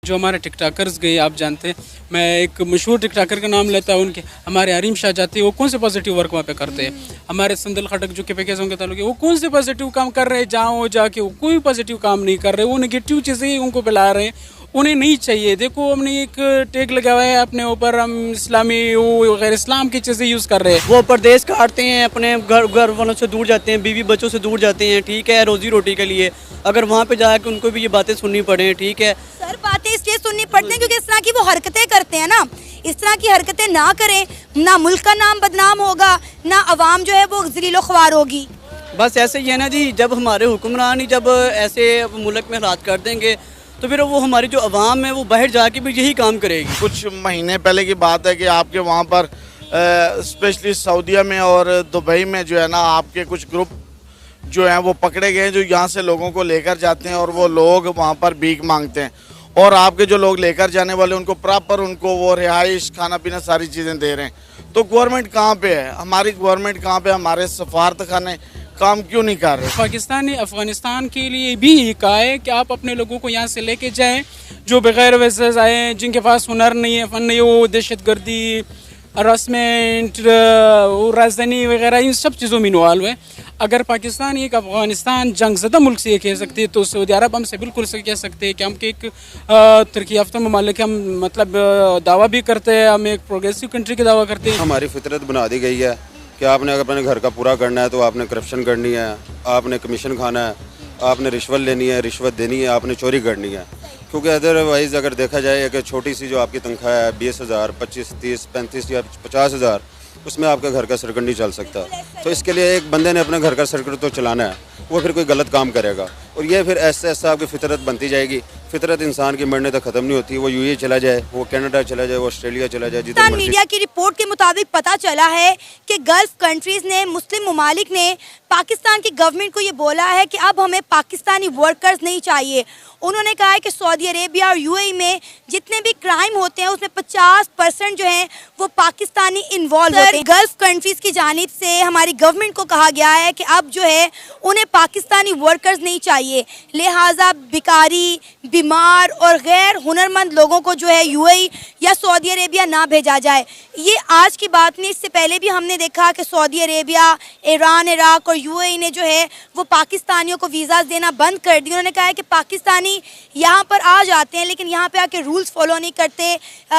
जो हमारे टिकटॉकर्स गए, आप जानते हैं, मैं एक मशहूर टिकटॉकर का नाम लेता हूँ उनके, हमारे हरीम शाह जाती है, वो कौन से पॉजिटिव वर्क वहाँ पे करते हैं। हमारे संदल खटक जो के पैकेजों के ताल्लुक है, वो कौन से पॉजिटिव काम कर रहे हैं, जहाँ वो जाके वो कोई पॉजिटिव काम नहीं कर रहे, वो नेगेटिव चीज़ें ही उनको फैला रहे हैं, उन्हें नहीं चाहिए। देखो हमने एक टैग लगा हुआ है अपने ऊपर, हम इस्लामी गैर इस्लाम की चीज़ें यूज़ कर रहे हैं। वो परदेश काटते हैं, अपने घर वालों से दूर जाते हैं, बीवी बच्चों से दूर जाते हैं, ठीक है, रोजी रोटी के लिए। अगर वहाँ पे जाकर उनको भी ये बातें सुननी पड़े, ठीक है। सर बातें इसलिए सुननी पड़ती हैं क्योंकि इस तरह की वो हरकतें करते हैं ना, इस तरह की हरकतें ना करें, ना मुल्क का नाम बदनाम होगा, ना अवाम जो है वो ज़लीलो ख्वार होगी। बस ऐसे ही है ना जी, जब हमारे हुक्मरान ही जब ऐसे मुल्क में हालात कर देंगे तो फिर वो हमारी जो अवाम है वो बाहर जाके भी यही काम करेगी। कुछ महीने पहले की बात है कि आपके वहाँ पर स्पेशली सऊदीया में और दुबई में जो है ना, आपके कुछ ग्रुप जो हैं वो पकड़े गए, जो यहाँ से लोगों को लेकर जाते हैं और वो लोग वहाँ पर भीख मांगते हैं, और आपके जो लोग लेकर जाने वाले उनको प्रॉपर उनको वो रिहाइश, खाना पीना, सारी चीज़ें दे रहे हैं। तो गवर्नमेंट कहाँ पे है, हमारी गवर्नमेंट कहाँ पे, हमारे सफारत खाने काम क्यों नहीं कर रहे। पाकिस्तान ने अफगानिस्तान के लिए भी ये कहा है कि आप अपने लोगों को यहाँ से लेके जाएं, जो बगैर वैसे आए, जिनके पास हुनर नहीं है, फन नहीं है, वो दहशतगर्दी, हरासमेंट, राजधानी वगैरह इन सब चीज़ों में इन्वॉल्व है। अगर पाकिस्तान एक अफगानिस्तान जंगज़दा मुल्क से ये कह सकती है, तो सऊदी अरब हमसे बिल्कुल से कह सकते हैं कि हम एक तरक्की याफ्ता ममालिक, हम मतलब दावा भी करते हैं, हम एक प्रोग्रेसिव कंट्री का दावा करते हैं। हमारी फितरत बना दी गई है कि आपने अगर अपने घर का पूरा करना है तो आपने करप्शन करनी है, आपने कमीशन खाना है, आपने रिश्वत लेनी है, रिश्वत देनी है, आपने चोरी करनी है। क्योंकि अदरवाइज़ अगर देखा जाए कि छोटी सी जो आपकी तनख्वाह है 20,000, 25, 30, 35 या 50,000, उसमें आपका घर का सर्कल नहीं चल सकता। तो इसके लिए एक बंदे ने अपने घर का सर्कल तो चलाना है, वो फिर कोई गलत काम करेगा, और ये फिर ऐसा ऐसा आपकी फितरत बनती जाएगी। फितरत इंसान की मरने तक ख़त्म नहीं होती। वो यूएई चला जाए, वो कनाडा चला जाए, वो ऑस्ट्रेलिया चला जाए, जिधर मर्जी। मीडिया की रिपोर्ट के मुताबिक पता चला है कि गल्फ कंट्रीज़ ने, मुस्लिम ममालिक ने पाकिस्तान की गवर्नमेंट को ये बोला है कि अब हमें पाकिस्तानी वर्कर्स नहीं चाहिए। उन्होंने कहा है कि सऊदी अरेबिया और यूएई में जितने भी क्राइम होते हैं उसमें 50% जो हैं वो पाकिस्तानी इन्वॉल्व होते हैं। गल्फ कंट्रीज़ की जानिब से हमारी गवर्नमेंट को कहा गया है कि अब जो है उन्हें पाकिस्तानी वर्कर्स नहीं चाहिए, लिहाजा भिखारी, बीमार और गैर हुनरमंद लोगों को जो है यूएई या सऊदी अरेबिया ना भेजा जाए। ये आज की बात नहीं, इससे पहले भी हमने देखा कि सऊदी अरेबिया, ईरान, इराक और यूएई ने जो है वो पाकिस्तानियों को वीज़ा देना बंद कर दिए। उन्होंने कहा है कि पाकिस्तानी यहाँ पर आ जाते हैं लेकिन यहाँ पे आके रूल्स फॉलो नहीं करते,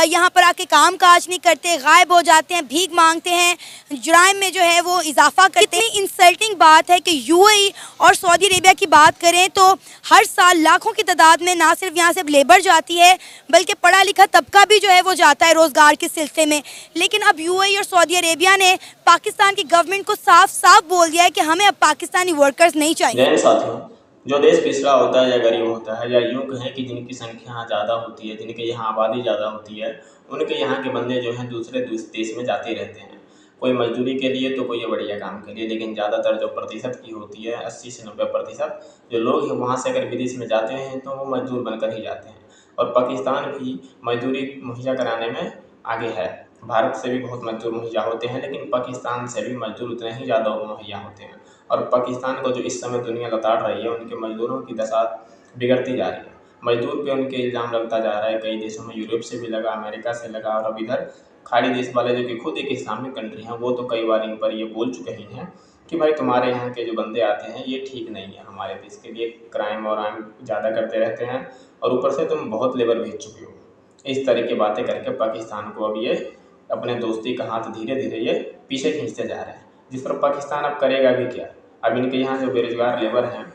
यहाँ पर आके काम काज नहीं करते, गायब हो जाते हैं, भीख मांगते हैं, जुराइम में जो है वो इजाफा करते हैं। इंसल्टिंग बात है कि यूएई और सऊदी अरेबिया की बात करें तो हर साल लाखों की तादाद में ना सिर्फ यहाँ से लेबर जाती है बल्कि पढ़ा लिखा तबका भी जो है वो जाता है रोज़गार के सिलसिले में। लेकिन अब यूएई और सऊदी अरेबिया ने पाकिस्तान की गवर्नमेंट को साफ साफ बोल दिया है कि हमें अब पाकिस्तानी वर्कर्स नहीं चाहिए। साथियों, जो देश पिछड़ा होता है या गरीब होता है, या यूँ कहें कि जिनकी संख्या ज़्यादा होती है, जिनके यहाँ आबादी ज़्यादा होती है, उनके यहाँ के बंदे जो हैं दूसरे देश में जाते रहते हैं, कोई मजदूरी के लिए तो कोई बढ़िया काम के लिए। लेकिन ज़्यादातर जो प्रतिशत की होती है 80 से 90% जो लोग हैं वहाँ से अगर विदेश में जाते हैं तो वो मजदूर बनकर ही जाते हैं। और पाकिस्तान भी मजदूरी मुहैया कराने में आगे है। भारत से भी बहुत मजदूर मुहैया होते हैं, लेकिन पाकिस्तान से भी मजदूर उतने ही ज़्यादा मुहैया होते हैं। और पाकिस्तान को जो इस समय दुनिया लताड़ रही है, उनके मजदूरों की दशा बिगड़ती जा रही है। मजदूर पे उनके इल्ज़ाम लगता जा रहा है, कई देशों में, यूरोप से भी लगा, अमेरिका से लगा, और अब इधर खाड़ी देश वाले जो कि खुद एक इस्लामिक कंट्री हैं, वो तो कई बार इन पर ये बोल चुके ही हैं कि भाई तुम्हारे यहाँ के जो बंदे आते हैं ये ठीक नहीं है, हमारे देश के लिए क्राइम और आइम ज़्यादा करते रहते हैं, और ऊपर से तुम बहुत लेबर भेज चुके हो। इस तरह की बातें करके पाकिस्तान को अब ये अपने दोस्ती का हाथ धीरे धीरे ये पीछे खींचते जा रहे हैं, जिस पर पाकिस्तान अब करेगा भी क्या। अब इनके यहाँ जो बेरोजगार लेबर हैं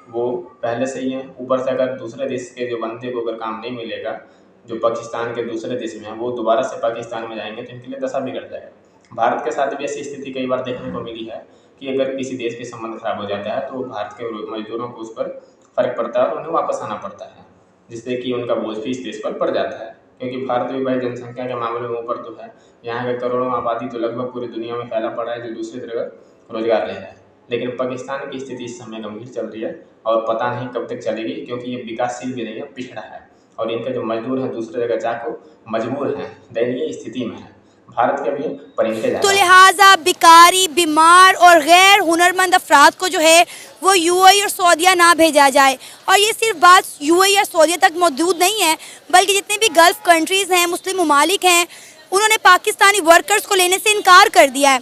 वो पहले से ही हैं, ऊपर से अगर दूसरे देश के जो बंदे को अगर काम नहीं मिलेगा, जो पाकिस्तान के दूसरे देश में हैं, वो दोबारा से पाकिस्तान में जाएंगे तो इनके लिए दशा बिगड़ जाएगा। भारत के साथ भी ऐसी स्थिति कई बार देखने को मिली है कि अगर किसी देश के संबंध खराब हो जाता है तो भारत के मजदूरों को उस पर फ़र्क पड़ता है और उन्हें वापस आना पड़ता है, जिससे कि उनका बोझ भी इस देश पर पड़ जाता है। क्योंकि भारत भी भाई जनसंख्या के मामले में ऊपर तो है, यहाँ के करोड़ों आबादी तो लगभग पूरी दुनिया में फैला पड़ा है जो दूसरी तरह रोजगार ले रहा है। लेकिन पाकिस्तान की स्थिति इस समय गंभीर चल रही है और पता नहीं कब तक चलेगी, क्योंकि ये विकासशील भी नहीं है, पिछड़ा है, और इनके जो मजदूर हैं दूसरे जगह जाकर मजबूर हैं, दयनीय स्थिति में है। भारत के भी परिंदे तो ज़्यादा। लिहाजा भिखारी, बीमार और गैर हुनरमंद अफराद को जो है वो यूएई और सऊदीया ना भेजा जाए। और ये सिर्फ बात यूएई या सऊदीया तक मौजूद नहीं है, बल्कि जितने भी गल्फ़ कंट्रीज़ हैं, मुस्लिम ममालिक हैं, उन्होंने पाकिस्तानी वर्कर्स को लेने से इनकार कर दिया है।